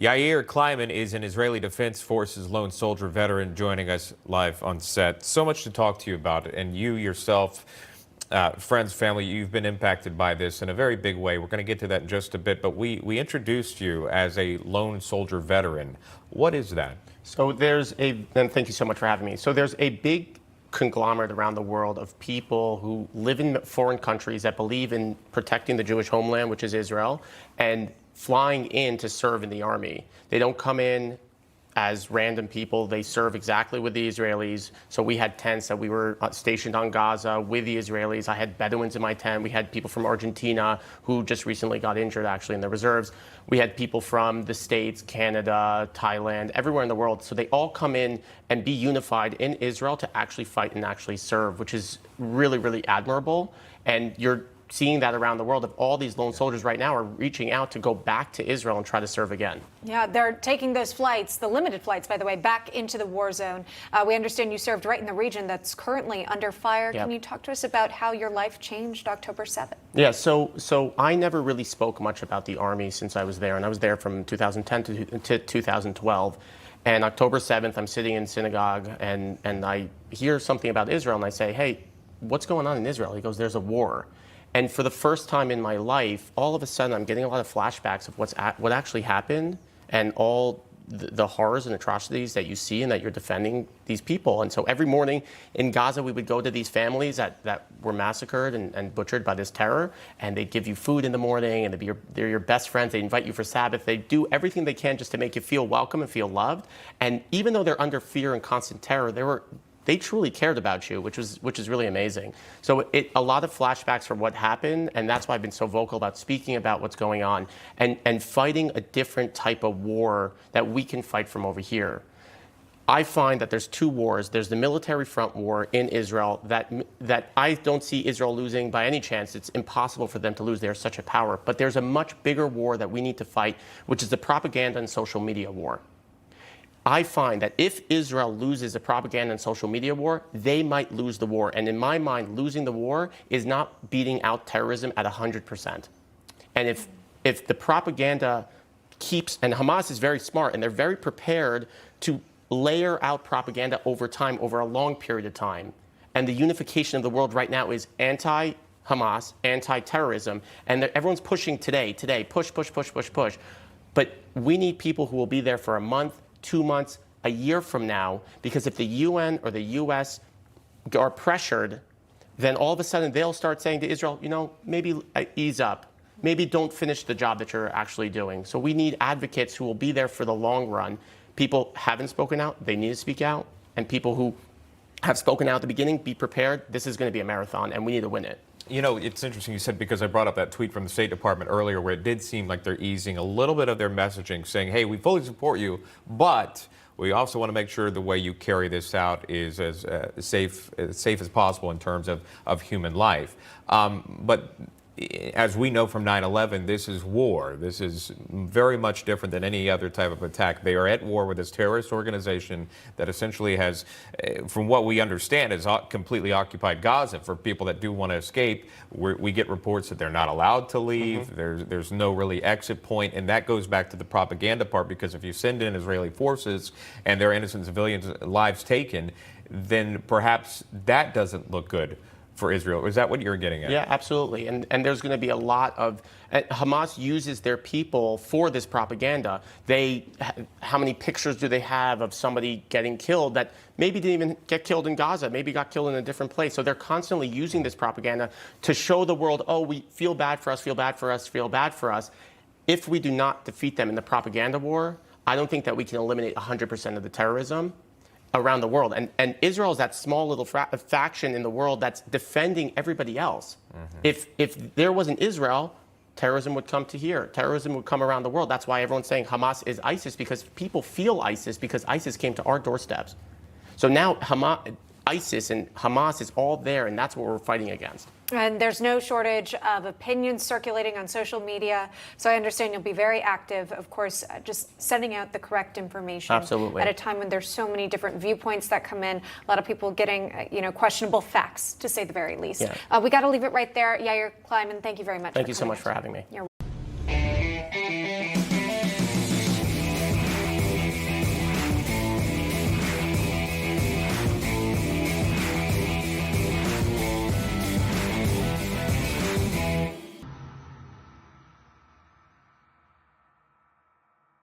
Yair Klyman is an Israeli Defense Forces lone soldier veteran joining us live on set. So much to talk to you about, and you yourself, friends, family, you've been impacted by this in a very big way. We're going to get to that in just a bit, but we introduced you as a lone soldier veteran. What is that? So and thank you so much for having me. So there's a big conglomerate around the world of people who live in foreign countries that believe in protecting the Jewish homeland, which is Israel, and flying in to serve in the army. They don't come in as random people. They serve exactly with the Israelis. So we had tents that we were stationed on Gaza with the Israelis. I had Bedouins in my tent. We had people from Argentina who just recently got injured actually in the reserves. We had people from the States, Canada, Thailand, everywhere in the world. So they all come in and be unified in Israel to actually fight and actually serve, which is really, really admirable. And you're seeing that around the world of all these lone soldiers right now are reaching out to go back to Israel and try to serve again. Yeah, they're taking those flights, the limited flights, by the way, back into the war zone. We understand you served right in the region that's currently under fire. Yep. Can you talk to us about how your life changed October 7th? Yeah, so I never really spoke much about the Army since I was there, and I was there from 2010 to 2012. And October 7th, I'm sitting in synagogue, and I hear something about Israel, and I say, hey, what's going on in Israel? He goes, there's a war. And for the first time in my life, all of a sudden, I'm getting a lot of flashbacks of what actually happened and all the horrors and atrocities that you see and that you're defending these people. And so every morning in Gaza, we would go to these families that were massacred and butchered by this terror, and they'd give you food in the morning, and they're your best friends. They invite you for Sabbath. They do everything they can just to make you feel welcome and feel loved. And even though they're under fear and constant terror, they truly cared about you, which is really amazing. So a lot of flashbacks from what happened, and that's why I've been so vocal about speaking about what's going on and fighting a different type of war that we can fight from over here. I find that there's two wars. There's the military front war in Israel that I don't see Israel losing by any chance. It's impossible for them to lose. They're such a power. But there's a much bigger war that we need to fight, which is the propaganda and social media war. I find that if Israel loses the propaganda and social media war, they might lose the war. And in my mind, losing the war is not beating out terrorism at 100%. And if the propaganda keeps, and Hamas is very smart, and they're very prepared to layer out propaganda over time, over a long period of time. And the unification of the world right now is anti-Hamas, anti-terrorism, and everyone's pushing today, push. But we need people who will be there for a month, 2 months, a year from now, because if the UN or the US are pressured, then all of a sudden they'll start saying to Israel, maybe ease up. Maybe don't finish the job that you're actually doing. So we need advocates who will be there for the long run. People haven't spoken out, they need to speak out. And people who have spoken out at the beginning, be prepared. This is going to be a marathon, and we need to win it. It's interesting you said, because I brought up that tweet from the State Department earlier where it did seem like they're easing a little bit of their messaging, saying, hey, we fully support you, but we also want to make sure the way you carry this out is as safe as possible in terms of human life. But as we know from 9/11, this is war. This is very much different than any other type of attack. They are at war with this terrorist organization that essentially has, from what we understand, has completely occupied Gaza. For people that do want to escape, we get reports that they're not allowed to leave. Mm-hmm. There's no really exit point, and that goes back to the propaganda part, because if you send in Israeli forces and there are innocent civilians' lives taken, then perhaps that doesn't look good for Israel. Is that what you're getting at? Yeah, absolutely. And there's going to be a lot of Hamas uses their people for this propaganda. How many pictures do they have of somebody getting killed that maybe didn't even get killed in Gaza, maybe got killed in a different place? So they're constantly using this propaganda to show the world, oh, we feel bad for us, feel bad for us, feel bad for us. If we do not defeat them in the propaganda war, I don't think that we can eliminate 100% of the terrorism around the world. And Israel is that small little faction in the world that's defending everybody else. Mm-hmm. If there wasn't Israel, terrorism would come to here. Terrorism would come around the world. That's why everyone's saying Hamas is ISIS, because people feel ISIS because ISIS came to our doorsteps. So now ISIS and Hamas is all there, and that's what we're fighting against. And there's no shortage of opinions circulating on social media. So I understand you'll be very active, of course, just sending out the correct information. Absolutely. At a time when there's so many different viewpoints that come in, a lot of people getting, questionable facts, to say the very least. Yeah. We got to leave it right there. Yair Klyman, thank you very much. Thank you so much for having me.